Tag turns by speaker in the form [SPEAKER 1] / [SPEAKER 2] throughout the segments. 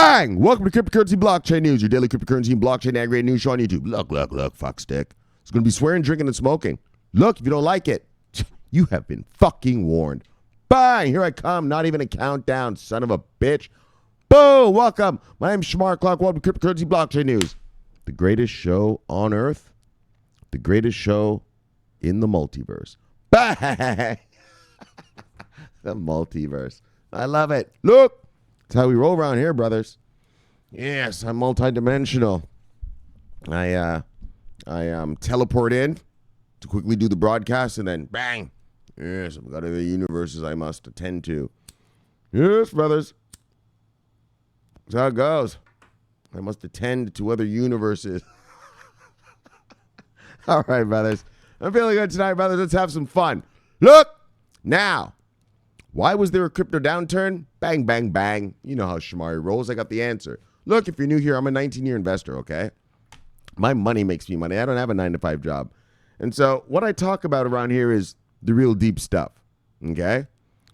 [SPEAKER 1] Bang! Welcome to Cryptocurrency Blockchain News, your daily cryptocurrency and blockchain aggregate news show on YouTube. Look, fuckstick. It's going to be swearing, drinking, and smoking. Look, if you don't like it, you have been fucking warned. Bang! Here I come. Not even a countdown, son of a bitch. Boom! Welcome. My name's Shamar Clark. Welcome to Cryptocurrency Blockchain News. The greatest show on earth. The greatest show in the multiverse. Bang! The multiverse. I love it. Look! That's how we roll around here, brothers. Yes, I'm multidimensional. I teleport in to quickly do the broadcast, and then bang. Yes, I've got other universes I must attend to. Yes, brothers. That's how it goes. I must attend to other universes. All right, brothers. I'm feeling good tonight, brothers. Let's have some fun. Look, now. Why was there a crypto downturn? Bang, bang, bang. You know how Shamari rolls. I got the answer. Look, if you're new here, I'm a 19-year investor, okay? My money makes me money. I don't have a 9-to-5 job. And so what I talk about around here is the real deep stuff, okay?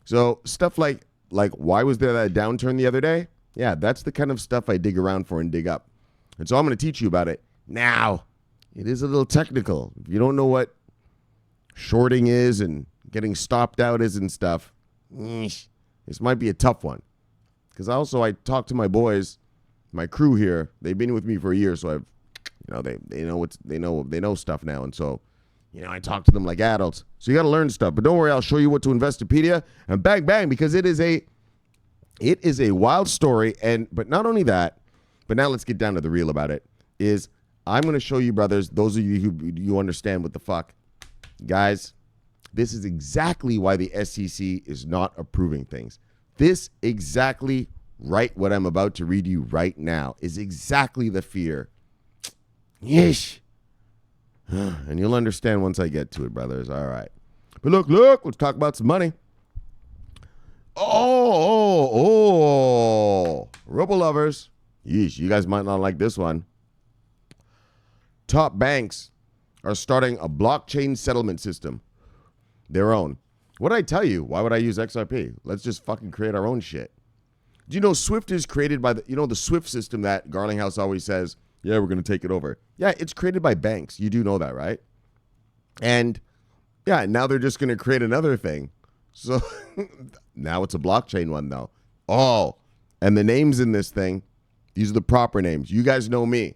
[SPEAKER 1] So stuff like why was there that downturn the other day? Yeah, that's the kind of stuff I dig around for and dig up. And so I'm going to teach you about it now. It is a little technical. If you don't know what shorting is and getting stopped out is and stuff, this might be a tough one. Because I talk to my boys, my crew here. They've been with me for a year, so I've, they know stuff now, and so, I talk to them like adults. So you got to learn stuff. But don't worry, I'll show you what to Investopedia and bang bang, because it is a wild story. But not only that, but now let's get down to the real about it. Is I'm going to show you, brothers, those of you who you understand what the fuck, guys. This is exactly why the SEC is not approving things. This exactly what I'm about to read you right now is exactly the fear. Yeesh. And you'll understand once I get to it, brothers. All right. But look, let's talk about some money. Ripple lovers. Yeesh, you guys might not like this one. Top banks are starting a blockchain settlement system. Their own. What did I tell you? Why would I use XRP? Let's just fucking create our own shit. Do you know Swift is created by the Swift system that Garlinghouse always says, yeah, we're going to take it over. Yeah, it's created by banks. You do know that, right? And yeah, now they're just going to create another thing. So now it's a blockchain one though. Oh, and the names in this thing, these are the proper names. You guys know me.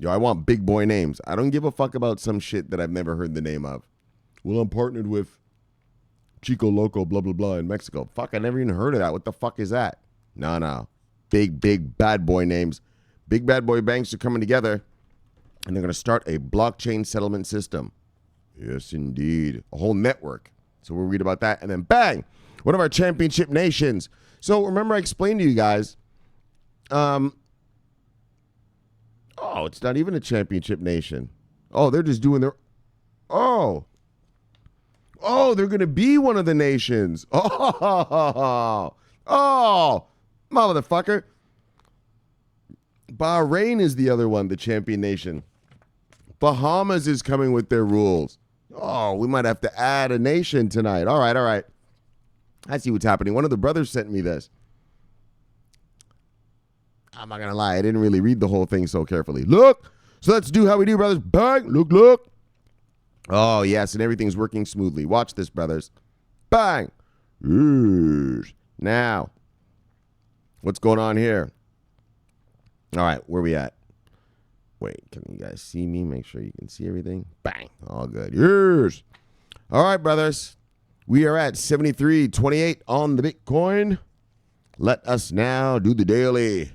[SPEAKER 1] I want big boy names. I don't give a fuck about some shit that I've never heard the name of. Well, I'm partnered with Chico Loco, blah, blah, blah, in Mexico. Fuck, I never even heard of that. What the fuck is that? No. Big bad boy names. Big bad boy banks are coming together, and they're going to start a blockchain settlement system. Yes, indeed. A whole network. So we'll read about that. And then bang, one of our championship nations. So remember I explained to you guys, it's not even a championship nation. Oh, they're just doing their, they're going to be one of the nations. Oh, motherfucker. Bahrain is the other one, the champion nation. Bahamas is coming with their rules. Oh, we might have to add a nation tonight. All right. I see what's happening. One of the brothers sent me this. I'm not going to lie. I didn't really read the whole thing so carefully. Look. So let's do how we do, brothers. Bang. Look. Oh, yes, and everything's working smoothly. Watch this, brothers. Bang. Now, what's going on here? All right, where we at? Wait, can you guys see me? Make sure you can see everything. Bang. All good. Yes. All right, brothers. We are at 73.28 on the Bitcoin. Let us now do the daily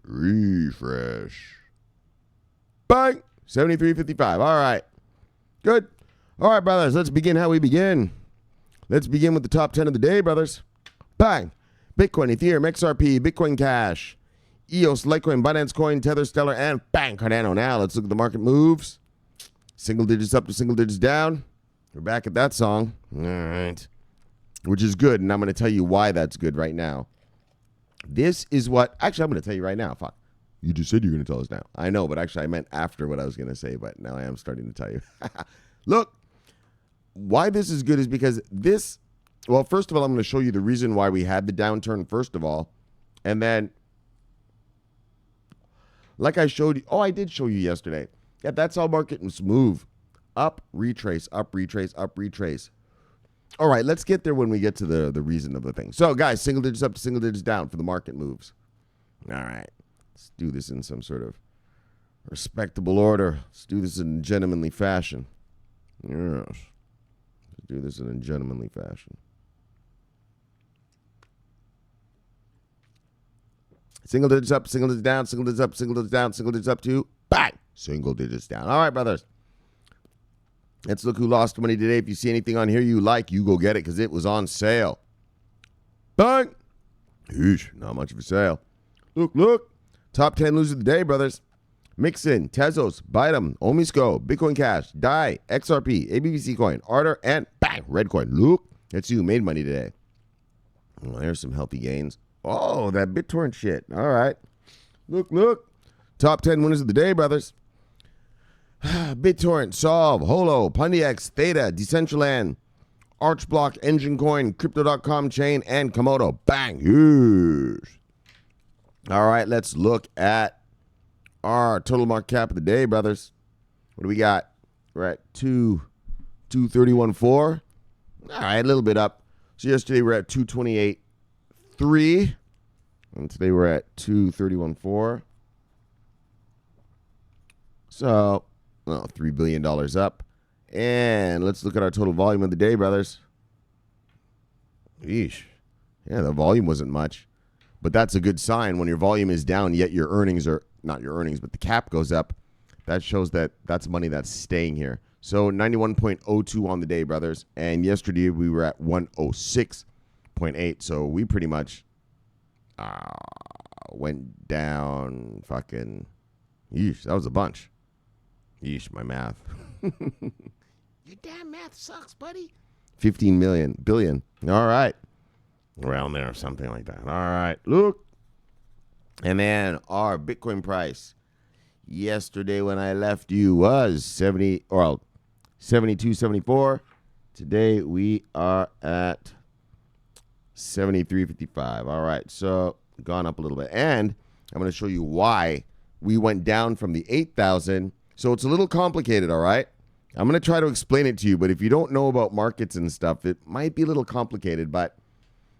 [SPEAKER 1] refresh. Bang. 73.55. All right. Good. All right, brothers, let's begin how we begin. Let's begin with the top 10 of the day, brothers. Bang. Bitcoin, Ethereum, XRP, Bitcoin Cash, EOS, Litecoin, Binance Coin, Tether, Stellar, and bang, Cardano. Now, let's look at the market moves. Single digits up to single digits down. We're back at that song. All right. Which is good, and I'm going to tell you why that's good right now. This is what, actually, I'm going to tell you right now. Fuck. You just said you're going to tell us now. I know, but actually I meant after what I was going to say, but now I am starting to tell you. Look, why this is good is because this, well, first of all, I'm going to show you the reason why we had the downturn, first of all. And then like I showed you. Oh, I did show you yesterday. Yeah, that's how markets move. Up, retrace, up, retrace, up, retrace. All right, let's get there when we get to the reason of the thing. So, guys, single digits up to single digits down for the market moves. All right, let's do this in some sort of respectable order. Let's do this in a gentlemanly fashion. Yes. Let's do this in a gentlemanly fashion. Single digits up, single digits down, single digits up, single digits down, single digits up to, bang, single digits down. All right, brothers. Let's look who lost money today. If you see anything on here you like, you go get it because it was on sale. Bang. Eesh, not much of a sale. Look. Top 10 losers of the day, brothers. Mixin, Tezos, Bitstamp, Omisco, Bitcoin Cash, DAI, XRP, ABBC Coin, Ardor, and bang, Redcoin. Look, that's who made money today. Well, there's some healthy gains. Oh, that BitTorrent shit. All right. Look. Top 10 winners of the day, brothers. BitTorrent, Solve, Holo, Pundix, Theta, Decentraland, Archblock, Engine Coin, Crypto.com Chain, and Komodo. Bang. Yes. All right, let's look at our total market cap of the day, brothers. What do we got? We're at 231.4. All right, a little bit up. So yesterday we're at 228.3. And today we're at 231.4. So, well, $3 billion up. And let's look at our total volume of the day, brothers. Yeesh. Yeah, the volume wasn't much. But that's a good sign when your volume is down, yet your earnings are, not your earnings, but the cap goes up. That shows that that's money that's staying here. So 91.02 on the day, brothers. And yesterday we were at 106.8. So we pretty much went down fucking, yeesh, that was a bunch. Yeesh, my math. Your damn math sucks, buddy. 15 billion. All right. Around there or something like that. All right. Look. And then our Bitcoin price yesterday when I left you was 72.74. Today we are at 73.55. All right. So gone up a little bit. And I'm going to show you why we went down from the 8,000. So it's a little complicated, all right? I'm going to try to explain it to you, but if you don't know about markets and stuff, it might be a little complicated, but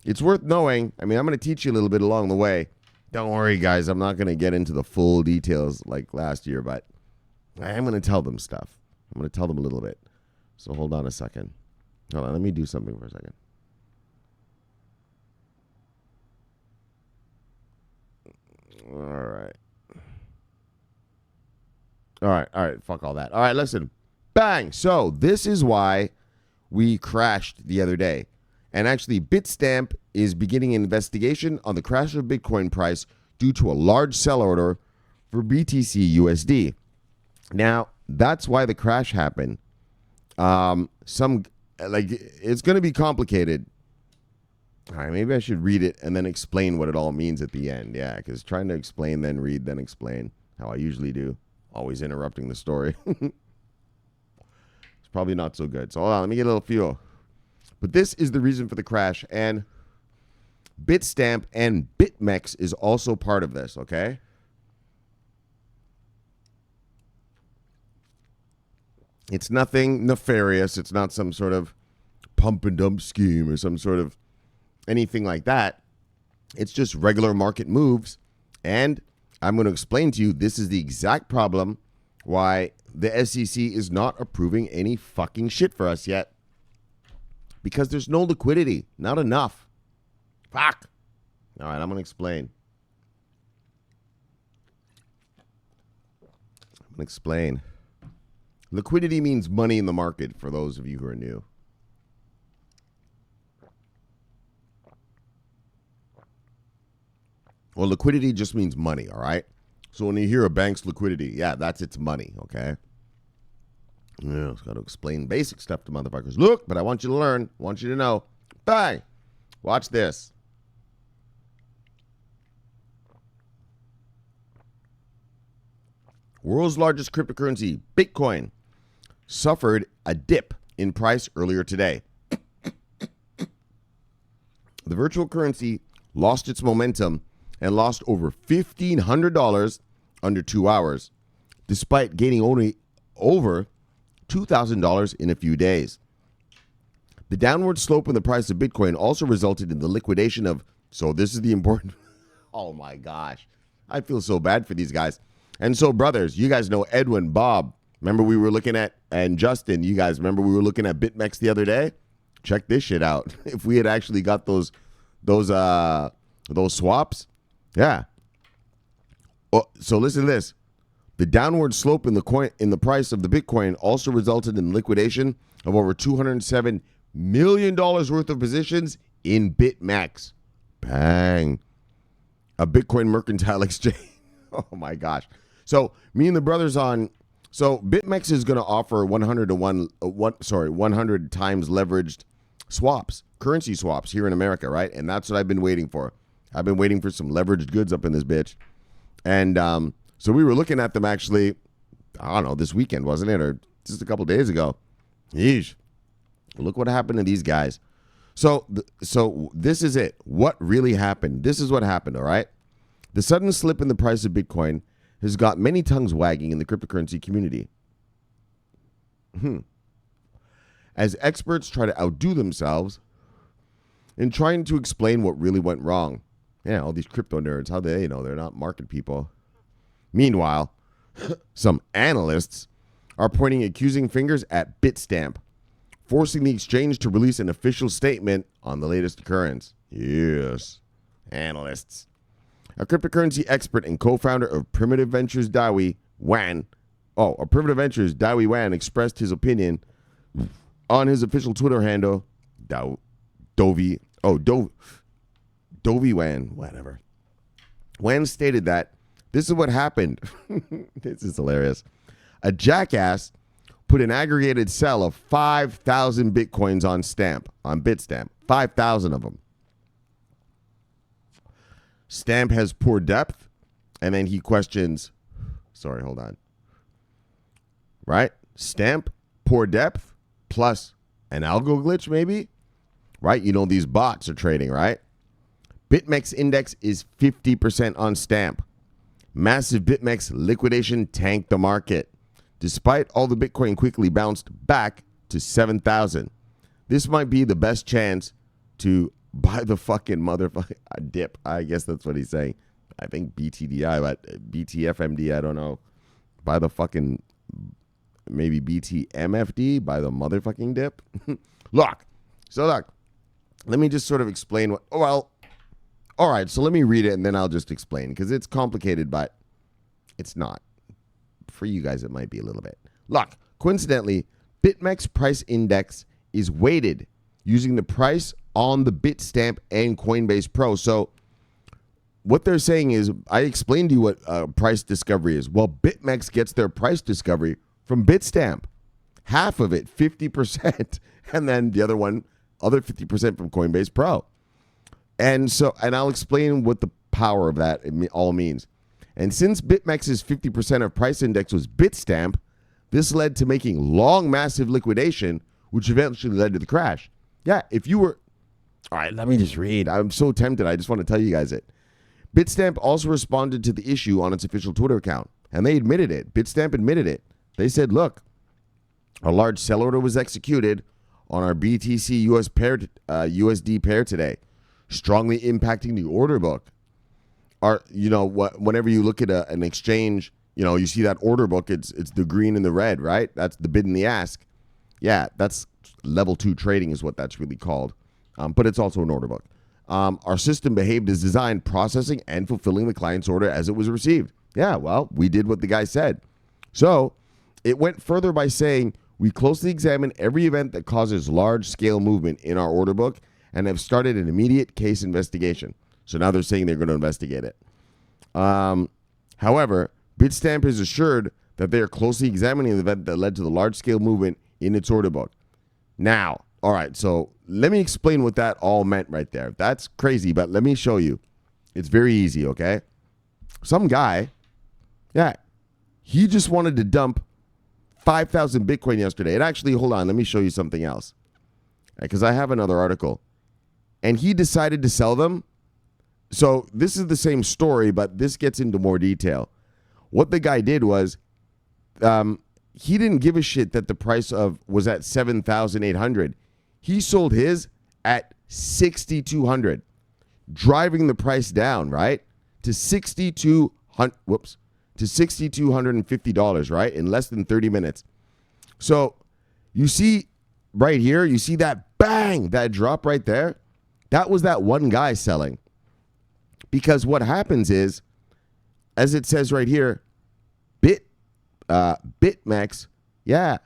[SPEAKER 1] it's worth knowing. I mean, I'm going to teach you a little bit along the way. Don't worry, guys. I'm not going to get into the full details like last year, but I am going to tell them stuff. I'm going to tell them a little bit. So hold on a second. Hold on. Let me do something for a second. All right. All right, fuck all that. All right, listen. Bang. So this is why we crashed the other day. And actually, Bitstamp is beginning an investigation on the crash of Bitcoin price due to a large sell order for BTC USD. Now, that's why the crash happened. It's going to be complicated. All right, maybe I should read it and then explain what it all means at the end. Yeah, because trying to explain, then read, then explain, how I usually do. Always interrupting the story. It's probably not so good. So hold on, let me get a little fuel. But this is the reason for the crash. And Bitstamp and BitMEX is also part of this, okay? It's nothing nefarious. It's not some sort of pump and dump scheme or some sort of anything like that. It's just regular market moves. And I'm going to explain to you, this is the exact problem why the SEC is not approving any fucking shit for us yet. Because there's no liquidity. Not enough. Fuck. All right, I'm going to explain. Liquidity means money in the market for those of you who are new. Well, liquidity just means money, all right? So when you hear a bank's liquidity, yeah, that's its money, okay? Yeah, it's got to explain basic stuff to motherfuckers. Look, but I want you to learn. I want you to know. Bang! Watch this. World's largest cryptocurrency, Bitcoin, suffered a dip in price earlier today. The virtual currency lost its momentum and lost over $1,500 under 2 hours, despite gaining only over $2,000 in a few days. The downward slope in the price of Bitcoin also resulted in the liquidation of, so this is the important, oh my gosh, I feel so bad for these guys. And so, brothers, you guys know Edwin, Bob, remember we were looking at, and Justin, you guys remember we were looking at BitMEX the other day? Check this shit out. If we had actually got those swaps, yeah. Oh, so listen to this. The downward slope in the price of the Bitcoin also resulted in liquidation of over $207 million worth of positions in BitMEX. Bang. A Bitcoin mercantile exchange. Oh my gosh. So me and the brothers on, so BitMEX is going to offer 100 times leveraged swaps, currency swaps here in America, right? And that's what I've been waiting for. I've been waiting for some leveraged goods up in this bitch. And so we were looking at them actually, I don't know, this weekend, wasn't it? Or just a couple days ago. Yeesh. Look what happened to these guys. So this is it. What really happened? This is what happened, all right? The sudden slip in the price of Bitcoin has got many tongues wagging in the cryptocurrency community. As experts try to outdo themselves in trying to explain what really went wrong. Yeah, all these crypto nerds, how they know they're not market people. Meanwhile, some analysts are pointing accusing fingers at Bitstamp, forcing the exchange to release an official statement on the latest occurrence. Yes, analysts. A cryptocurrency expert and co-founder of Primitive Ventures, Dawi Wan, expressed his opinion on his official Twitter handle, Dovi Wan, whatever. Wan stated that this is what happened. This is hilarious. A jackass put an aggregated sell of 5,000 Bitcoins on Bitstamp. 5,000 of them. Stamp has poor depth. And then he questions, sorry, hold on. Right? Stamp, poor depth, plus an algo glitch maybe? Right? You know these bots are trading, right? BitMEX index is 50% on Stamp. Massive BitMEX liquidation tanked the market. Despite all the Bitcoin quickly bounced back to 7,000. This might be the best chance to buy the fucking motherfucking dip. I guess that's what he's saying. I think BTDI, but BTFMD, I don't know. Buy the fucking, maybe BTMFD, buy the motherfucking dip. Look, let me just sort of explain what, all right, so let me read it and then I'll just explain because it's complicated, but it's not. For you guys, it might be a little bit. Look, coincidentally, BitMEX price index is weighted using the price on the Bitstamp and Coinbase Pro. So what they're saying is, I explained to you what price discovery is. Well, BitMEX gets their price discovery from Bitstamp. Half of it, 50%, and then the other 50% from Coinbase Pro. And I'll explain what the power of that all means. And since BitMEX's 50% of price index was Bitstamp, this led to making long, massive liquidation, which eventually led to the crash. Yeah, if you were... All right, let me just read. I'm so tempted. I just want to tell you guys it. Bitstamp also responded to the issue on its official Twitter account, and they admitted it. Bitstamp admitted it. They said, look, a large sell order was executed on our BTC USD pair today, strongly impacting the order book. Whenever you look at an exchange, you see that order book, it's the green and the red, right? That's the bid and the ask. Yeah, that's level 2 trading is what that's really called. But it's also an order book. Our system behaved as designed, processing and fulfilling the client's order as it was received. Yeah, well, we did what the guy said. So it went further by saying, we closely examine every event that causes large-scale movement in our order book and have started an immediate case investigation. So now they're saying they're going to investigate it. However, Bitstamp is assured that they are closely examining the event that led to the large-scale movement in its order book. Now, all right, so let me explain what that all meant right there. That's crazy, but let me show you. It's very easy, okay? Some guy, he just wanted to dump 5,000 Bitcoin yesterday. And actually, hold on, let me show you something else. Because I have another article. And he decided to sell them. So this is the same story, but this gets into more detail. what the guy did was he didn't give a shit that the price of was at 7,800. He sold his at 6,200, driving the price down, right? To $6,250, right? In less than 30 minutes. So you see right here, you see that bang, that drop right there? That was that one guy selling. Because what happens is, as it says right here, BitMEX, yeah,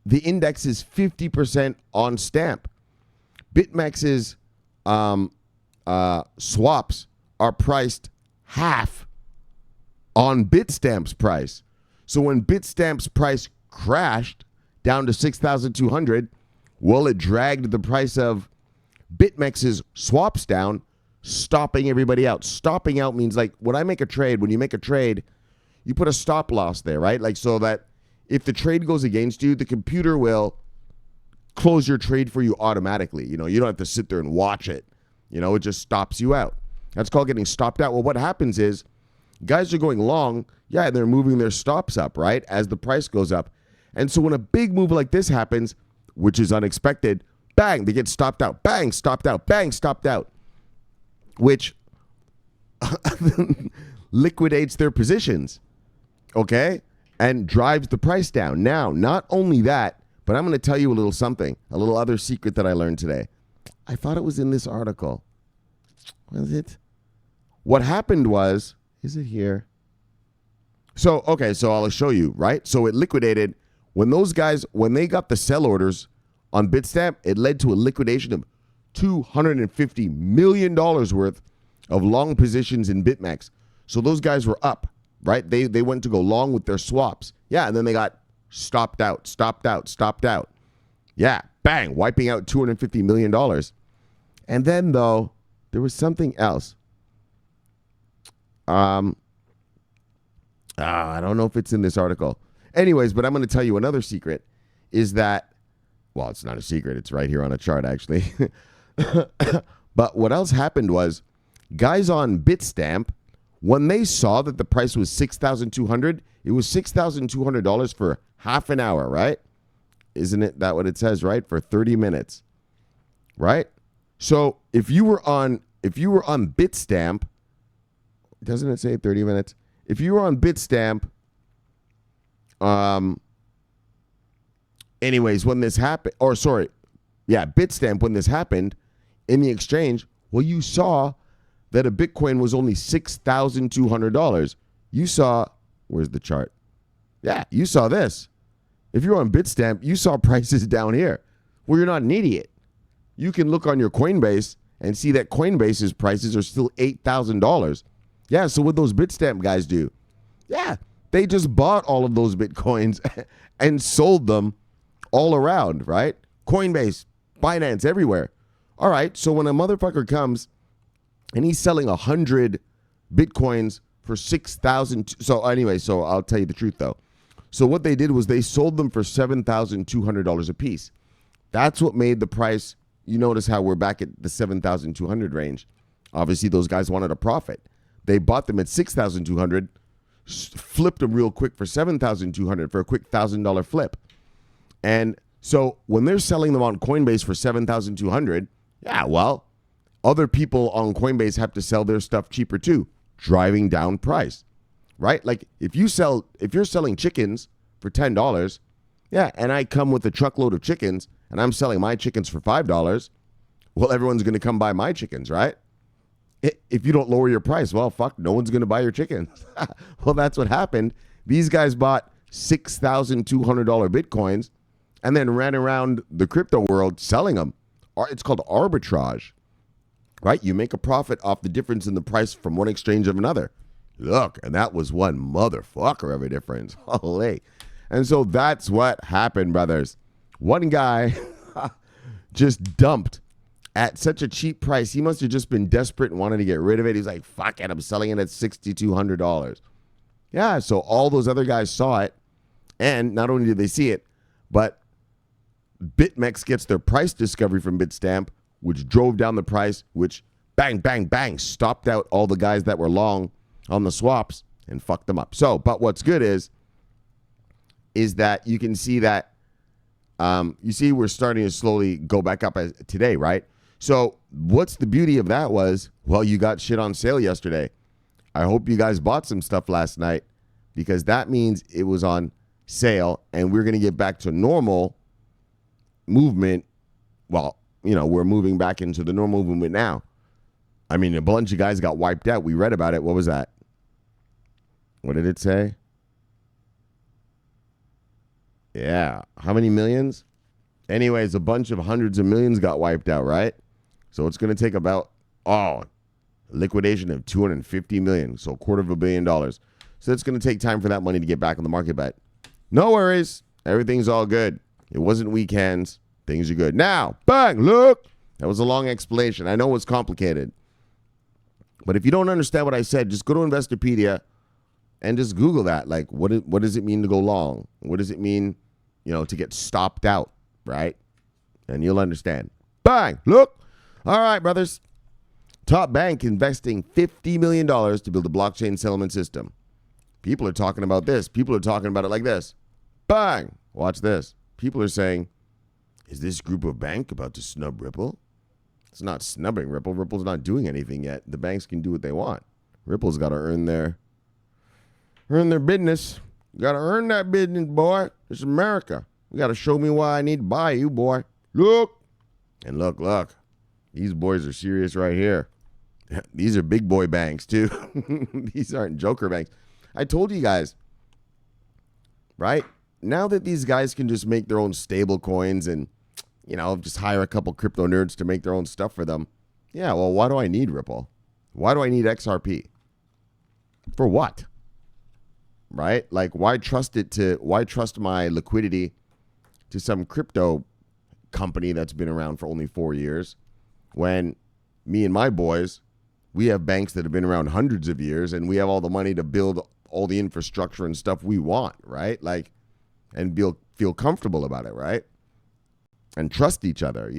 [SPEAKER 1] the index is 50% on Stamp. BitMEX's swaps are priced half on Bitstamp's price. So when Bitstamp's price crashed down to 6,200, well, it dragged the price of BitMEX's swaps down, stopping everybody out. Stopping out means, like, when I make a trade, when you make a trade, you put a stop loss there, right? Like, so that if the trade goes against you, the computer will close your trade for you automatically. You know, you don't have to sit there and watch it. You know, it just stops you out. That's called getting stopped out. Well, what happens is guys are going long. Yeah, they're moving their stops up, right? As the price goes up. And so when a big move like this happens, which is unexpected, bang, they get stopped out. Bang, stopped out. Bang, stopped out. Which liquidates their positions, okay? And drives the price down. Now, not only that, but I'm going to tell you a little something, a little other secret that I learned today. I thought it was in this article. Was it? What happened was, is it here? So, okay, so I'll show you, right? So it liquidated. When those guys, when they got the sell orders on Bitstamp, it led to a liquidation of $250 million worth of long positions in BitMEX. So those guys were up, right? They went to go long with their swaps. Yeah, and then they got stopped out. Yeah, bang, wiping out $250 million. And then, though, there was something else. I don't know if it's in this article. Anyways, but I'm going to tell you another secret is that, well, it's not a secret. It's right here on a chart, actually. But what else happened was guys on Bitstamp, when they saw that the price was $6,200, it was $6,200 for half an hour, right? Isn't it that what it says, right? For 30 minutes, right? So if you were on Bitstamp, doesn't it say 30 minutes? If you were on Bitstamp, anyways, when this happened, Bitstamp, when this happened in the exchange, well, you saw that a Bitcoin was only $6,200. You saw, where's the chart? Yeah, you saw this. If you're on Bitstamp, you saw prices down here. Well, you're not an idiot. You can look on your Coinbase and see that Coinbase's prices are still $8,000. Yeah, so what those Bitstamp guys do? Yeah, they just bought all of those Bitcoins and sold them all around, right? Coinbase, Binance, everywhere. All right, so when a motherfucker comes and he's selling 100 Bitcoins for 6,000. So anyway, so I'll tell you the truth, though. So what they did was they sold them for $7,200 a piece. That's what made the price. You notice how we're back at the 7,200 range. Obviously, those guys wanted a profit. They bought them at 6,200, flipped them real quick for 7,200 for a quick $1,000 flip. And so when they're selling them on Coinbase for 7,200, yeah, well, other people on Coinbase have to sell their stuff cheaper too, driving down price, right? Like if you're selling chickens for $10, yeah, and I come with a truckload of chickens and I'm selling my chickens for $5, well, everyone's going to come buy my chickens, right? If you don't lower your price, well, fuck, no one's going to buy your chickens. Well, that's what happened. These guys bought $6,200 Bitcoins and then ran around the crypto world selling them. It's called arbitrage, right? You make a profit off the difference in the price from one exchange of another. Look, and that was one motherfucker of a difference. Holy. And so that's what happened, brothers. One guy just dumped at such a cheap price. He must have just been desperate and wanted to get rid of it. He's like, fuck it, I'm selling it at $6,200. Yeah, so all those other guys saw it. And not only did they see it, but BitMEX gets their price discovery from Bitstamp, which drove down the price, which bang, bang, bang, stopped out all the guys that were long on the swaps. and fucked them up. So, but what's good is that you can see that, you see we're starting to slowly go back up as today, right? So what's the beauty of that was, well, you got shit on sale yesterday. I hope you guys bought some stuff last night, because that means it was on sale and we're going to get back to normal movement. Well, we're moving back into the normal movement now. I mean, a bunch of guys got wiped out. We read about it. What was that? What did it say? Yeah. How many millions? Anyways, a bunch of hundreds of millions got wiped out, right? So it's going to take about, liquidation of $250 million. So $250 million. So it's going to take time for that money to get back on the market. But no worries. Everything's all good. It wasn't weekends. Things are good. Now, bang, look. That was a long explanation. I know it was complicated. But if you don't understand what I said, just go to Investopedia and just Google that. Like, what does it mean to go long? What does it mean, to get stopped out, right? And you'll understand. Bang, look. All right, brothers. Top bank investing $50 million to build a blockchain settlement system. People are talking about this. People are talking about it like this. Bang. Watch this. People are saying, is this group of bank about to snub Ripple? It's not snubbing Ripple. Ripple's not doing anything yet. The banks can do what they want. Ripple's got to earn their business. You got to earn that business, boy. It's America. You got to show me why I need to buy you, boy. Look. And look. These boys are serious right here. These are big boy banks, too. These aren't joker banks. I told you guys, right? Now that these guys can just make their own stable coins and, just hire a couple crypto nerds to make their own stuff for them. Yeah, well, why do I need Ripple? Why do I need XRP? For what? Right? Like, why trust my liquidity to some crypto company that's been around for only 4 years when me and my boys, we have banks that have been around hundreds of years and we have all the money to build all the infrastructure and stuff we want, right? Like, and feel comfortable about it, right? And trust each other, I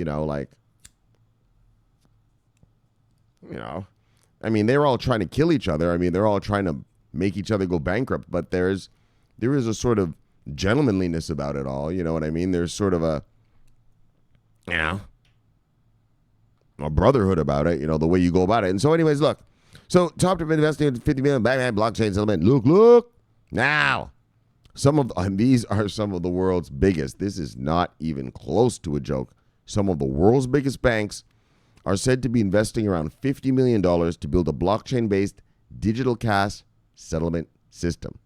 [SPEAKER 1] mean, they're all trying to kill each other. I mean, they're all trying to make each other go bankrupt, but there is a sort of gentlemanliness about it all. You know what I mean? There's sort of a brotherhood about it, the way you go about it. And so anyways, look. So top of investing in 50 million blockchain settlement. Look. Now, these are some of the world's biggest. This is not even close to a joke. Some of the world's biggest banks are said to be investing around $50 million to build a blockchain-based digital cash settlement system.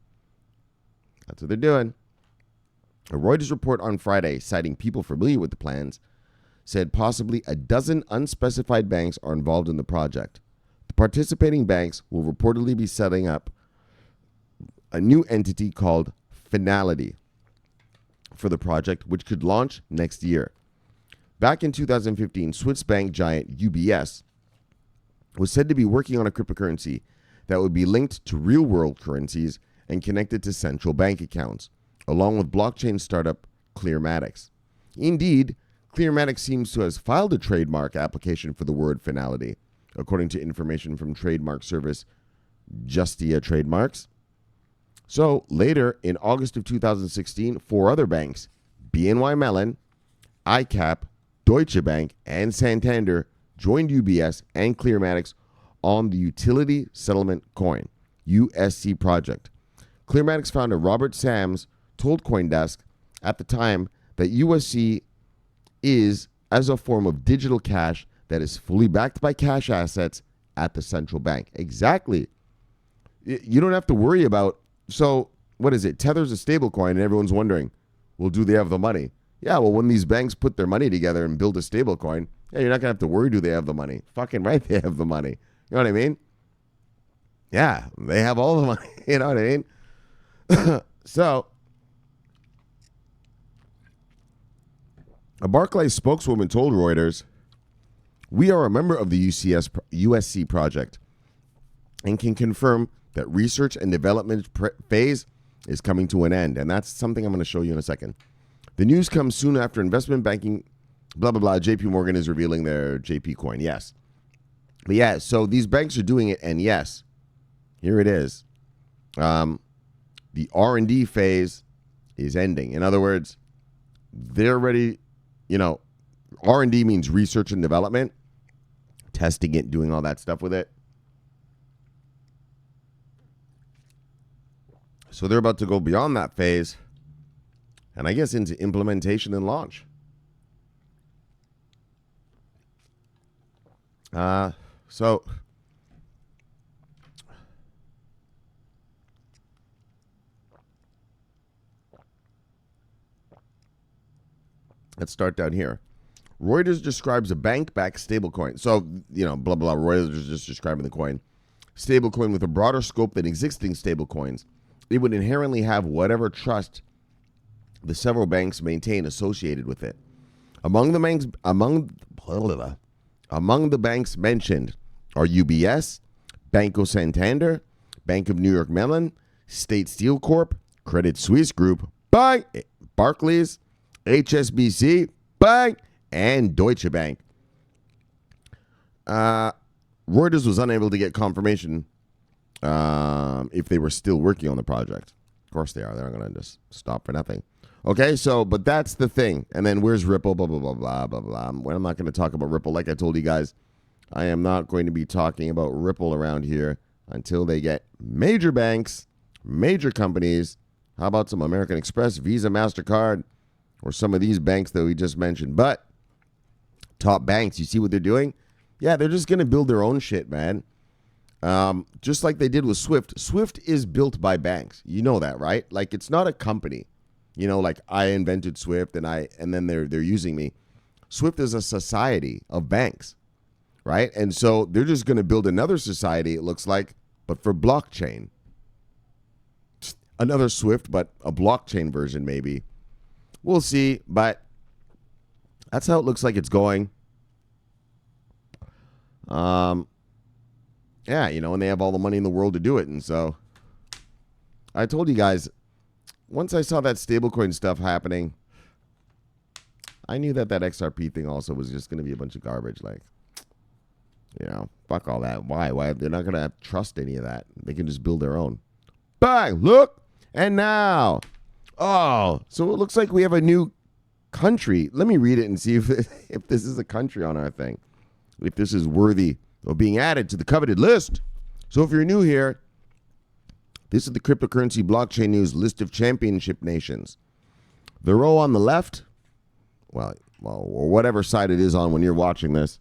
[SPEAKER 1] That's what they're doing. A Reuters report on Friday, citing people familiar with the plans, said possibly a dozen unspecified banks are involved in the project. The participating banks will reportedly be setting up a new entity called Finality for the project, which could launch next year. Back in 2015, Swiss bank giant UBS was said to be working on a cryptocurrency that would be linked to real-world currencies and connected to central bank accounts, along with blockchain startup Clearmatics. Indeed, Clearmatics seems to have filed a trademark application for the word Finality, according to information from trademark service Justia Trademarks. So later, in August of 2016, 4 other banks, BNY Mellon, ICAP, Deutsche Bank, and Santander, joined UBS and Clearmatics on the Utility Settlement Coin, USC project. Clearmatics founder Robert Sams told CoinDesk at the time that USC is as a form of digital cash that is fully backed by cash assets at the central bank. Exactly. You don't have to worry about, so what is it? Tether's a stable coin and everyone's wondering, well, do they have the money? Yeah, well, when these banks put their money together and build a stable coin, yeah, you're not going to have to worry, do they have the money? Fucking right, they have the money. You know what I mean? Yeah, they have all the money. You know what I mean? So, a Barclays spokeswoman told Reuters, "We are a member of the USC project and can confirm that research and development phase is coming to an end." And that's something I'm going to show you in a second. The news comes soon after investment banking, blah, blah, blah. JP Morgan is revealing their JP coin. Yes. But yeah, so these banks are doing it. And yes, here it is. the R&D phase is ending. In other words, they're ready, R&D means research and development, testing it, doing all that stuff with it. So they're about to go beyond that phase and I guess into implementation and launch. So let's start down here. Reuters describes a bank-backed stablecoin. So, blah, blah, Reuters is just describing the coin. Stablecoin with a broader scope than existing stablecoins. It would inherently have whatever trust the several banks maintain associated with it. Among the banks mentioned are UBS, Banco Santander, Bank of New York Mellon, State Steel Corp, Credit Suisse Group, Barclays, HSBC, and Deutsche Bank. Reuters was unable to get confirmation if they were still working on the project. Of course they are. They're not going to just stop for nothing. Okay, but that's the thing. And then where's Ripple? Blah, blah, blah, blah, blah, blah. Well, I'm not going to talk about Ripple. Like I told you guys, I am not going to be talking about Ripple around here until they get major banks, major companies. How about some American Express, Visa, MasterCard, or some of these banks that we just mentioned? But top banks, you see what they're doing? Yeah, they're just going to build their own shit, man. Just like they did with Swift. Swift is built by banks. You know that, right? Like, it's not a company. Like I invented Swift and then they're using me. Swift is a society of banks, right? And so they're just going to build another society, it looks like, but for blockchain. Another Swift, but a blockchain version maybe. We'll see, but that's how it looks like it's going. Yeah, and they have all the money in the world to do it. And so I told you guys, once I saw that stablecoin stuff happening, I knew that XRP thing also was just going to be a bunch of garbage. Like, fuck all that. Why? They're not going to trust any of that. They can just build their own. Bang! Look! And now, so it looks like we have a new country. Let me read it and see if this is a country on our thing. If this is worthy of being added to the coveted list. So if you're new here, this is the cryptocurrency blockchain news list of championship nations. The row on the left, or whatever side it is on when you're watching this,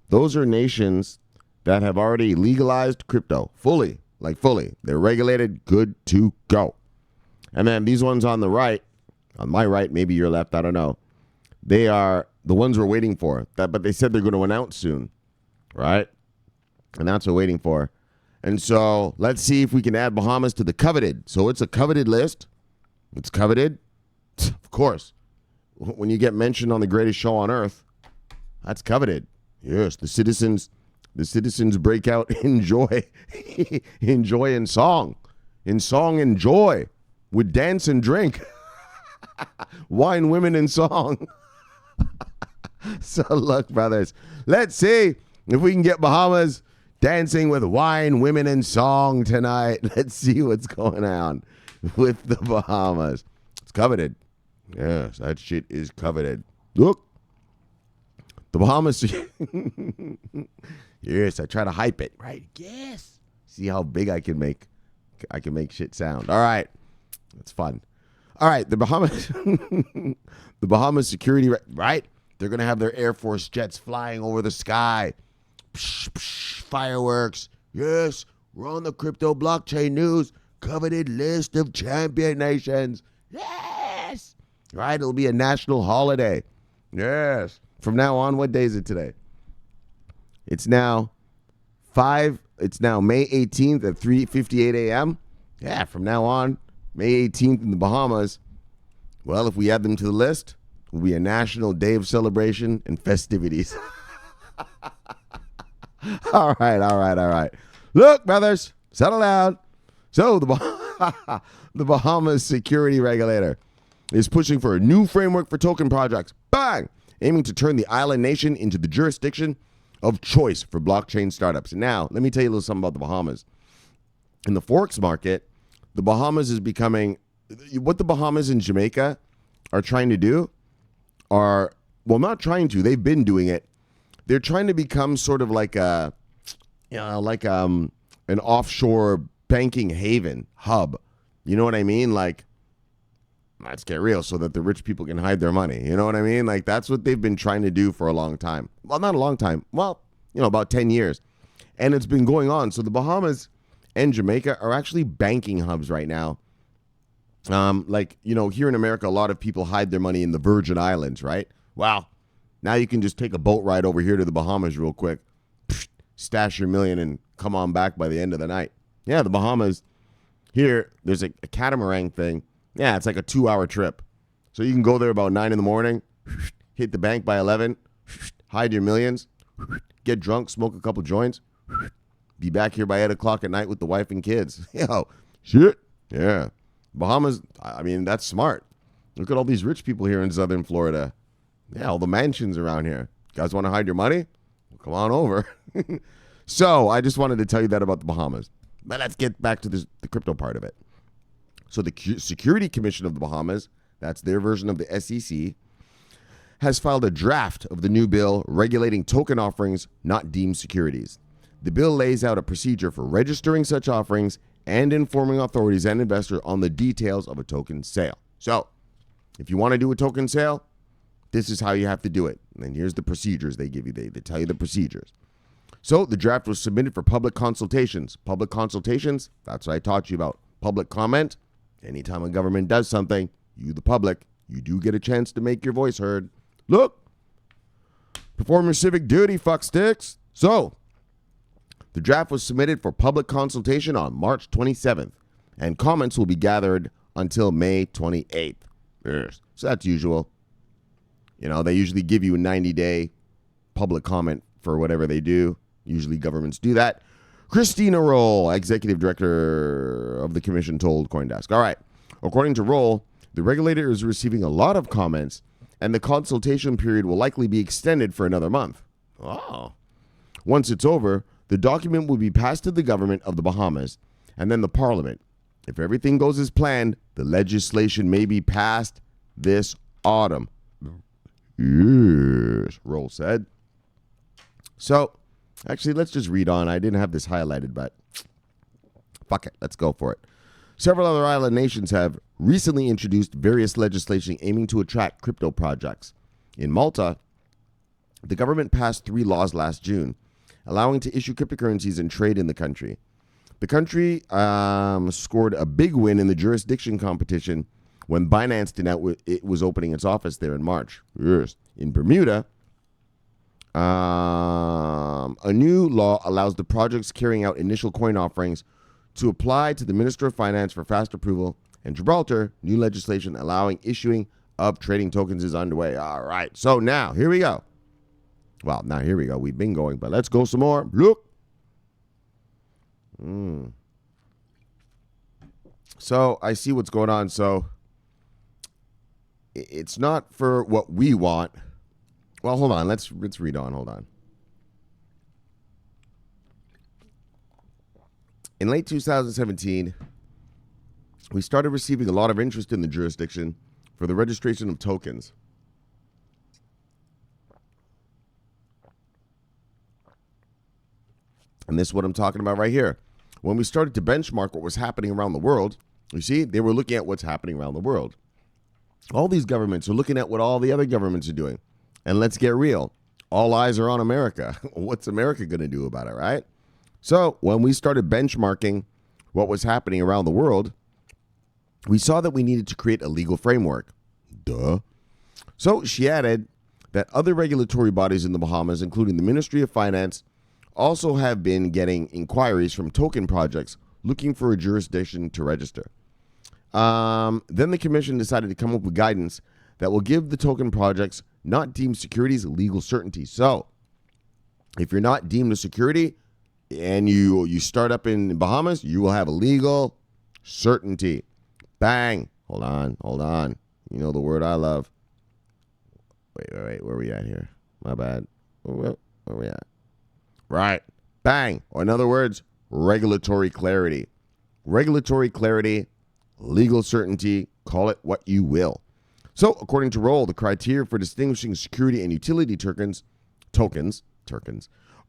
[SPEAKER 1] those are nations that have already legalized crypto fully. They're regulated, good to go. And then these ones on the right, on my right, maybe your left, I don't know. They are the ones we're waiting for. But they said they're going to announce soon, right? And that's what we're waiting for. And so let's see if we can add Bahamas to the coveted. So it's a coveted list. It's coveted. Of course. When you get mentioned on the greatest show on earth, that's coveted. Yes, the citizens break out in joy. In joy and song. In song and joy. With dance and drink. Wine, women, and song. So look, brothers, let's see if we can get Bahamas dancing with wine, women, and song tonight. Let's see what's going on with the Bahamas. It's coveted. Yes, that shit is coveted. Look. The Bahamas. Yes, I try to hype it. Right. Yes. See how big I can make shit sound. All right. That's fun. All right. The Bahamas. The Bahamas security. Right. They're going to have their Air Force jets flying over the sky. Psh, psh, fireworks. Yes, we're on the crypto blockchain news coveted list of champion nations. Yes. Right, it'll be a national holiday. Yes. From now on, what day is it today? It's now May 18th at 3:58 a.m. Yeah, from now on, May 18th in the Bahamas. Well, if we add them to the list, it will be a national day of celebration and festivities. All right. Look, brothers, settle down. So the Bahamas security regulator is pushing for a new framework for token projects. Bang! Aiming to turn the island nation into the jurisdiction of choice for blockchain startups. And now, let me tell you a little something about the Bahamas. In the Forex market, the Bahamas is becoming what the Bahamas and Jamaica are trying to do are, well, not trying to, they've been doing it. They're trying to become sort of like a, an offshore banking haven hub. You know what I mean? Like, let's get real, so that the rich people can hide their money. You know what I mean? Like, that's what they've been trying to do for a long time. Well, not a long time. Well, about 10 years. And it's been going on. So the Bahamas and Jamaica are actually banking hubs right now. Here in America, a lot of people hide their money in the Virgin Islands, right? Wow. Now you can just take a boat ride over here to the Bahamas real quick, stash your million, and come on back by the end of the night. Yeah, the Bahamas. Here, there's a catamaran thing. Yeah, it's like a 2-hour trip. So you can go there about 9 in the morning, hit the bank by 11, hide your millions, get drunk, smoke a couple joints, be back here by 8 o'clock at night with the wife and kids. Yo, shit. Yeah. Bahamas, I mean, that's smart. Look at all these rich people here in southern Florida. Yeah, all the mansions around here. You guys want to hide your money? Well, come on over. So I just wanted to tell you that about the Bahamas. But let's get back to the crypto part of it. So the Security Commission of the Bahamas, that's their version of the SEC, has filed a draft of the new bill regulating token offerings not deemed securities. The bill lays out a procedure for registering such offerings and informing authorities and investors on the details of a token sale. So, if you want to do a token sale, this is how you have to do it. And here's the procedures they give you. They tell you the procedures. So, the draft was submitted for public consultations. Public consultations, that's what I taught you about. Public comment. Anytime a government does something, you, the public, you do get a chance to make your voice heard. Look, perform your civic duty, fucksticks. So, the draft was submitted for public consultation on March 27th, and comments will be gathered until May 28th. Yes. So that's usual. They usually give you a 90-day public comment for whatever they do. Usually governments do that. Christina Roll, executive director of the commission, told CoinDesk. All right. According to Roll, the regulator is receiving a lot of comments, and the consultation period will likely be extended for another month. Oh. Once it's over, the document will be passed to the government of the Bahamas and then the parliament. If everything goes as planned, the legislation may be passed this autumn. Yes, Roll said. So, actually, let's just read on. I didn't have this highlighted, but fuck it. Let's go for it. Several other island nations have recently introduced various legislation aiming to attract crypto projects. In Malta, the government passed 3 laws last June, allowing to issue cryptocurrencies and trade in the country. The country scored a big win in the jurisdiction competition when Binance announced it was opening its office there in March. Yes. In Bermuda, a new law allows the projects carrying out initial coin offerings to apply to the Minister of Finance for fast approval. In Gibraltar, new legislation allowing issuing of trading tokens is underway. All right, so now, here we go. Well, now here we go. We've been going, but let's go some more. Look. So I see what's going on. So it's not for what we want. Well, hold on. Let's read on. Hold on. In late 2017, we started receiving a lot of interest in the jurisdiction for the registration of tokens. And this is what I'm talking about right here. When we started to benchmark what was happening around the world, you see, they were looking at what's happening around the world. All these governments are looking at what all the other governments are doing. And let's get real. All eyes are on America. What's America going to do about it, right? So when we started benchmarking what was happening around the world, we saw that we needed to create a legal framework. Duh. So she added that other regulatory bodies in the Bahamas, including the Ministry of Finance, also have been getting inquiries from token projects looking for a jurisdiction to register. Then the commission decided to come up with guidance that will give the token projects not deemed securities legal certainty. So if you're not deemed a security and you start up in Bahamas, you will have a legal certainty. Bang. Hold on. You know the word I love. Wait. Where are we at here? My bad. Where are we at? Right. Bang. Or in other words, regulatory clarity. regulatory clarity, legal certainty, call it what you will. So, according to Roll, the criteria for distinguishing security and utility tokens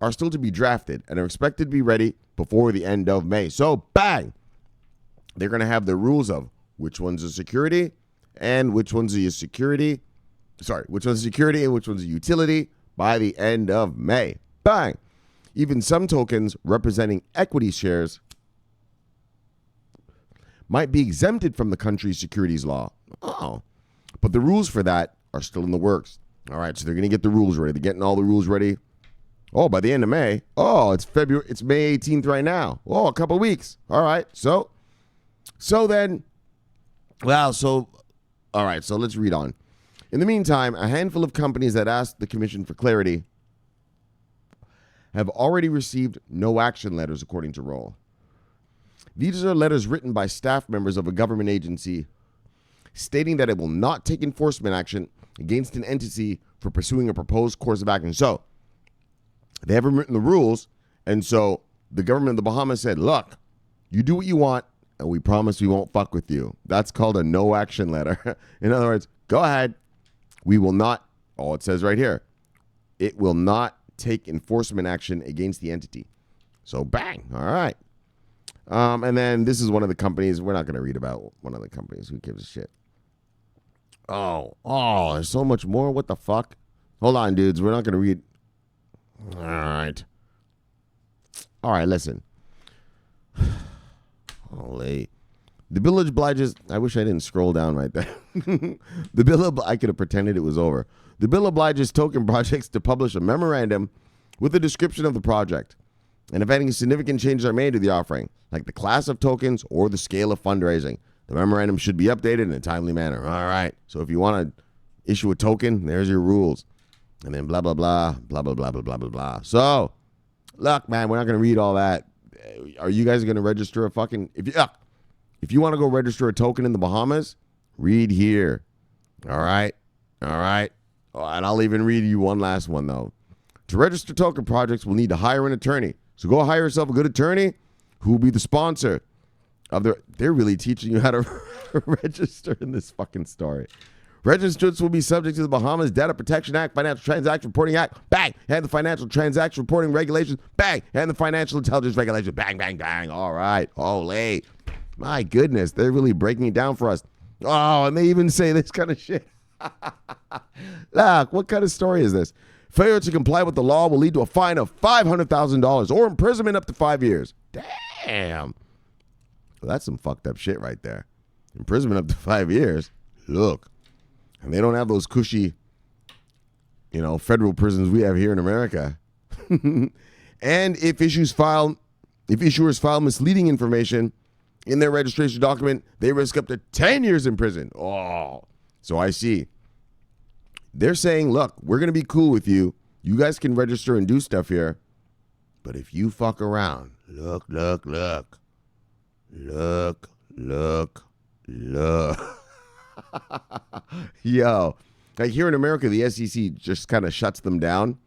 [SPEAKER 1] are still to be drafted and are expected to be ready before the end of May. So, bang! They're going to have the rules of which one's a security and which one's a security. Which one's a security and which one's a utility by the end of May. Bang! Even some tokens representing equity shares might be exempted from the country's securities law. Oh. But the rules for that are still in the works. All right, so they're going to get the rules ready. They're getting all the rules ready. Oh, by the end of May. Oh, it's May 18th right now. Oh, a couple weeks. All right. So let's read on. In the meantime, a handful of companies that asked the Commission for clarity have already received no action letters, according to Roll. These are letters written by staff members of a government agency stating that it will not take enforcement action against an entity for pursuing a proposed course of action. So, they haven't written the rules, and so the government of the Bahamas said, look, you do what you want, and we promise we won't fuck with you. That's called a no action letter. In other words, go ahead. We will not, it says right here, it will not take enforcement action against the entity. So bang, all right. And then this is one of the companies. We're not going to read about one of the companies. Who gives a shit? Oh, there's so much more. What the fuck? Hold on, dudes. We're not going to read. All right, listen. Holy. The bill obliges. I wish I didn't scroll down right there. I could have pretended it was over. The bill obliges token projects to publish a memorandum with a description of the project. And if any significant changes are made to the offering, like the class of tokens or the scale of fundraising, the memorandum should be updated in a timely manner. All right. So if you want to issue a token, there's your rules. And then blah, blah, blah, blah, blah, blah, blah, blah, blah, blah. So, look, man, we're not going to read all that. Are you guys going to register a fucking... If you want to go register a token in the Bahamas, read here. All right? Oh, and I'll even read you one last one, though. To register token projects, we'll need to hire an attorney. So go hire yourself a good attorney who will be the sponsor of the... They're really teaching you how to register in this fucking story. Registrants will be subject to the Bahamas Data Protection Act, Financial Transaction Reporting Act, bang, and the Financial Transaction Reporting Regulations, bang, and the Financial Intelligence Regulations, bang, bang, bang. All right. Holy. My goodness, they're really breaking it down for us. Oh, and they even say this kind of shit. Look, what kind of story is this? Failure to comply with the law will lead to a fine of $500,000 or imprisonment up to 5 years. Damn. Well, that's some fucked up shit right there. Imprisonment up to 5 years. Look. And they don't have those cushy, federal prisons we have here in America. And if issuers file misleading information in their registration document, they risk up to 10 years in prison. Oh, so I see. They're saying, look, we're going to be cool with you. You guys can register and do stuff here. But if you fuck around, look. Yo, like here in America, the SEC just kind of shuts them down.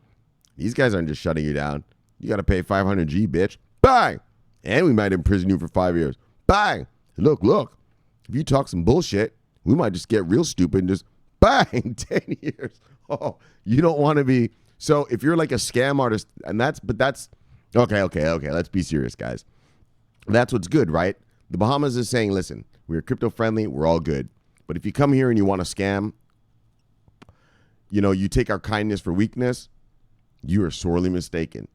[SPEAKER 1] These guys aren't just shutting you down. You got to pay 500 G, bitch. Bang! And we might imprison you for 5 years. Bang! Look. If you talk some bullshit, we might just get real stupid and just bang, 10 years. Oh, you don't want to be. So if you're like a scam artist, but that's okay. Let's be serious, guys. That's what's good, right? The Bahamas is saying, listen, we're crypto friendly. We're all good. But if you come here and you want to scam, you take our kindness for weakness, you are sorely mistaken.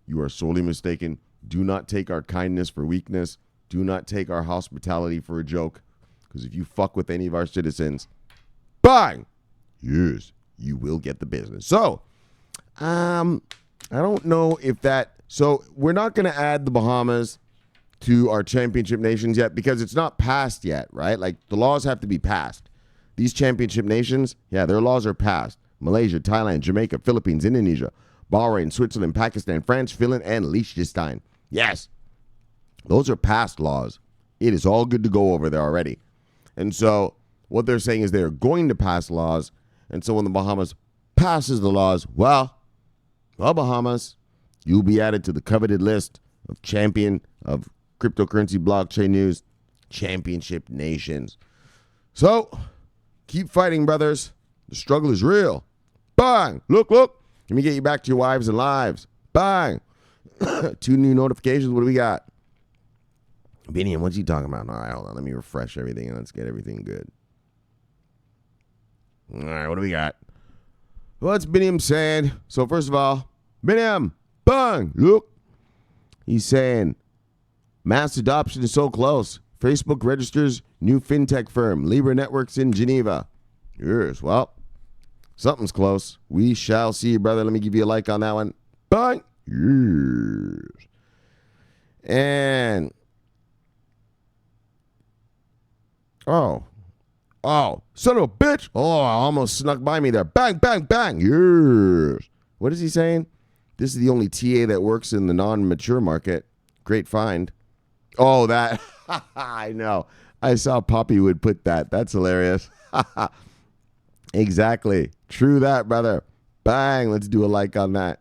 [SPEAKER 1] Do not take our kindness for weakness. Do not take our hospitality for a joke. Because if you fuck with any of our citizens, bang! Yes, you will get the business. So, I don't know if that... So, we're not going to add the Bahamas to our championship nations yet because it's not passed yet, right? Like, the laws have to be passed. These championship nations, their laws are passed. Malaysia, Thailand, Jamaica, Philippines, Indonesia, Bahrain, Switzerland, Pakistan, France, Finland, and Liechtenstein. Yes, those are passed laws. It is all good to go over there already. And so what they're saying is they're going to pass laws. And so when the Bahamas passes the laws, well, Bahamas, you'll be added to the coveted list of champion of cryptocurrency blockchain news championship nations. So, keep fighting, brothers. The struggle is real. Bang! Look. Let me get you back to your wives and lives. Bang! 2 new notifications. What do we got? Biniam, what's he talking about? All right, hold on. Let me refresh everything and let's get everything good. All right, what do we got? What's Biniam saying? So, first of all, Biniam, bang! Look. He's saying, mass adoption is so close. Facebook registers new fintech firm, Libra Networks in Geneva. Yes, well, something's close. We shall see, brother. Let me give you a like on that one. Bang! Yes. And, oh, son of a bitch. Oh, I almost snuck by me there. Bang, bang, bang. Yes. What is he saying? This is the only TA that works in the non-mature market. Great find. Oh, that. I know. I saw Poppy would put that. That's hilarious. Exactly. True that, brother. Bang. Let's do a like on that.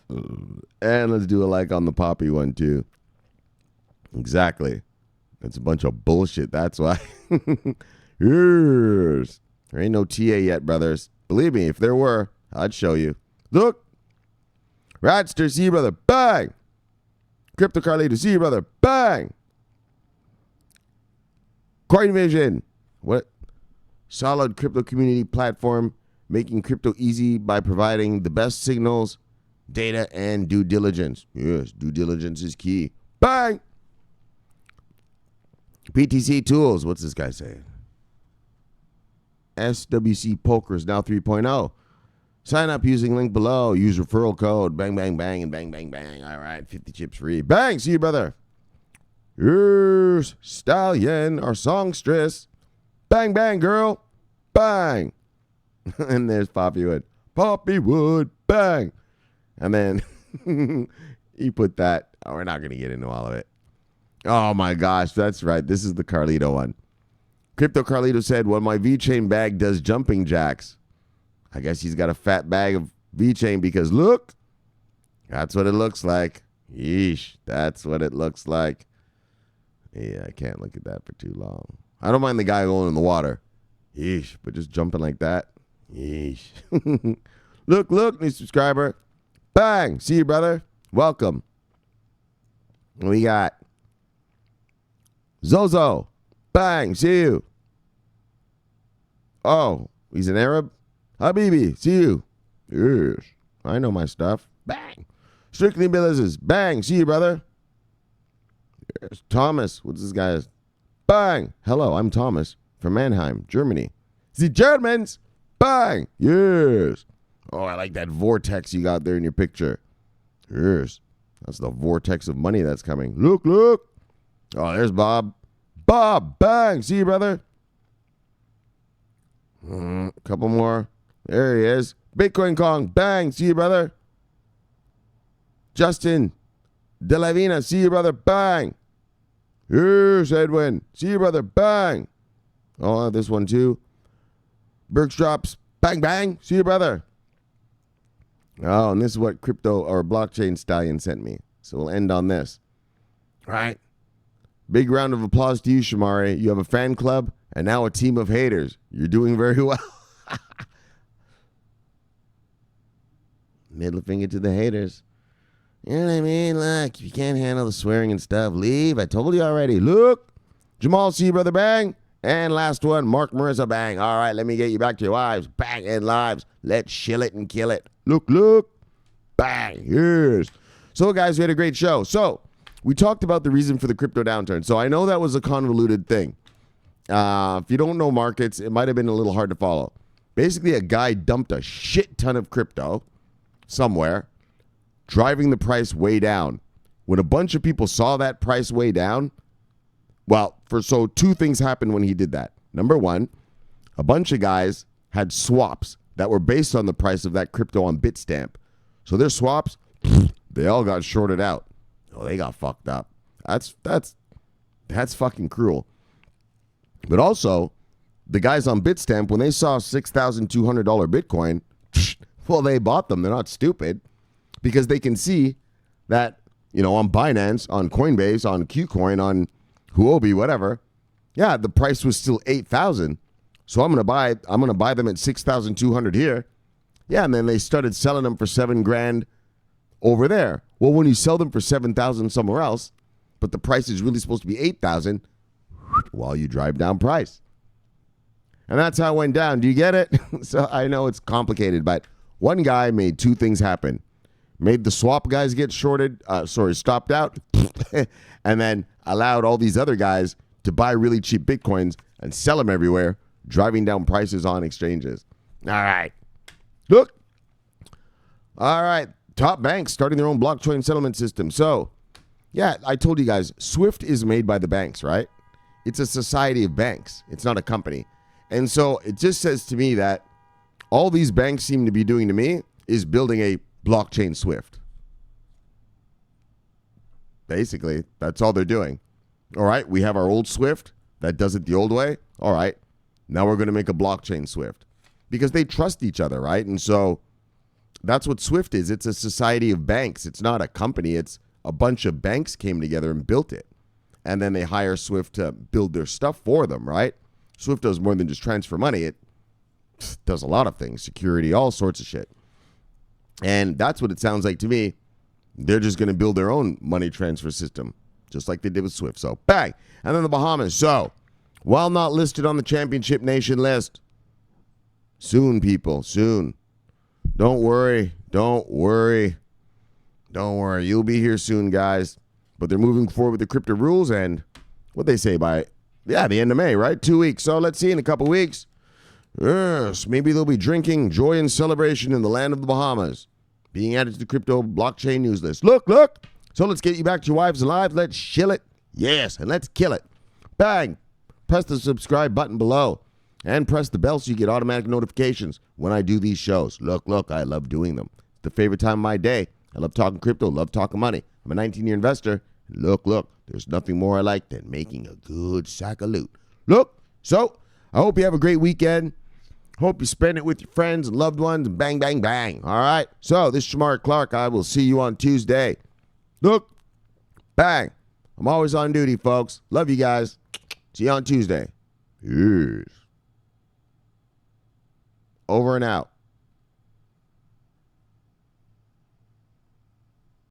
[SPEAKER 1] And let's do a like on the Poppy one, too. Exactly. That's a bunch of bullshit. That's why. Yes. There ain't no TA yet, brothers. Believe me, if there were, I'd show you. Look. Radster, see you, brother. Bang. Crypto Carlito, see you, brother. Bang. CoinVision. What? Solid crypto community platform, making crypto easy by providing the best signals, data, and due diligence. Yes, due diligence is key. Bang. PTC Tools. What's this guy saying? SWC Poker is now 3.0. Sign up using link below. Use referral code. Bang, bang, bang, and bang, bang, bang. All right, 50 chips free. Bang. See you, brother. Yes. Stallion or songstress. Bang, bang, girl. Bang. And there's Poppy Wood. Poppy Wood. Bang. And then he put that. Oh, we're not going to get into all of it. Oh, my gosh. That's right. This is the Carlito one. Crypto Carlito said, well, my VeChain bag does jumping jacks. I guess he's got a fat bag of VeChain because look, that's what it looks like. Yeesh, that's what it looks like. Yeah, I can't look at that for too long. I don't mind the guy going in the water. Yeesh, but just jumping like that. Yeesh. Look, new subscriber. Bang, see you, brother. Welcome. We got Zozo. Bang, see you. Oh, he's an Arab? Habibi, see you. Yes, I know my stuff. Bang. Strictly Businesses. Bang, see you, brother. Yes, Thomas, what's this guy's? Bang. Hello, I'm Thomas from Mannheim, Germany. The Germans. Bang. Yes. Oh, I like that vortex you got there in your picture. Yes. That's the vortex of money that's coming. Look. Oh, there's Bob. Bob, bang. See you, brother. Couple more. There he is. Bitcoin Kong, bang. See you, brother. Justin Delavina, see you, brother. Bang. Here's Edwin. See you, brother. Bang. Oh, this one too. Bergstrops, bang, bang. See you, brother. Oh, and this is what crypto or blockchain stallion sent me. So we'll end on this. All right. Big round of applause to you, Shamari. You have a fan club and now a team of haters. You're doing very well. Middle finger to the haters. You know what I mean? Look, if you can't handle the swearing and stuff, leave. I told you already. Look. Jamal, see you, brother, bang. And last one, Mark Marissa, bang. All right, let me get you back to your wives. Bang, and lives. Let's shill it and kill it. Look. Bang. Yes. So, guys, we had a great show. So, we talked about the reason for the crypto downturn. So, I know that was a convoluted thing. If you don't know markets, it might have been a little hard to follow. Basically, a guy dumped a shit ton of crypto somewhere, driving the price way down. When a bunch of people saw that price way down, so 2 things happened when he did that. Number 1, a bunch of guys had swaps that were based on the price of that crypto on Bitstamp. So their swaps, they all got shorted out. Oh, they got fucked up. That's fucking cruel. But also, the guys on Bitstamp, when they saw $6,200 Bitcoin, well, they bought them. They're not stupid because they can see that, on Binance, on Coinbase, on KuCoin, on Huobi, whatever. Yeah, the price was still 8,000. So I'm gonna buy them at 6,200 here. Yeah, and then they started selling them for $7,000 over there. Well, when you sell them for 7,000 somewhere else, but the price is really supposed to be 8,000, well, you drive down price. And that's how it went down. Do you get it? So I know it's complicated, but one guy made two things happen. Made the swap guys get stopped out, and then allowed all these other guys to buy really cheap Bitcoins and sell them everywhere, driving down prices on exchanges. All right. Look. All right. Top banks starting their own blockchain settlement system. So, yeah, I told you guys, Swift is made by the banks, right? It's a society of banks. It's not a company. And so it just says to me that all these banks seem to be doing to me is building a blockchain Swift. Basically, that's all they're doing. All right, we have our old Swift that does it the old way. All right, now we're going to make a blockchain Swift because they trust each other, right? And so that's what Swift is. It's a society of banks. It's not a company. It's a bunch of banks came together and built it. And then they hire Swift to build their stuff for them, right? Swift does more than just transfer money. It does a lot of things, security, all sorts of shit. And that's what it sounds like to me. They're just going to build their own money transfer system, just like they did with Swift. So, bang. And then the Bahamas. So, while not listed on the Championship Nation list, soon, people, soon. Don't worry. Don't worry. Don't worry. You'll be here soon, guys. But they're moving forward with the crypto rules and what they say by, the end of May, right? 2 weeks. So, let's see in a couple weeks. Yes, maybe they'll be drinking joy and celebration in the land of the Bahamas, being added to the crypto blockchain news list. Look. So let's get you back to your wives alive. Let's chill it. Yes, and let's kill it. Bang. Press the subscribe button below and press the bell so you get automatic notifications when I do these shows. Look, I love doing them. It's the favorite time of my day. I love talking crypto, love talking money. I'm a 19-year investor. Look, there's nothing more I like than making a good sack of loot. Look, so I hope you have a great weekend. Hope you spend it with your friends and loved ones and bang, bang, bang. All right. So this is Shamar Clark. I will see you on Tuesday. Look, bang. I'm always on duty, folks. Love you guys. See you on Tuesday. Peace. Over and out.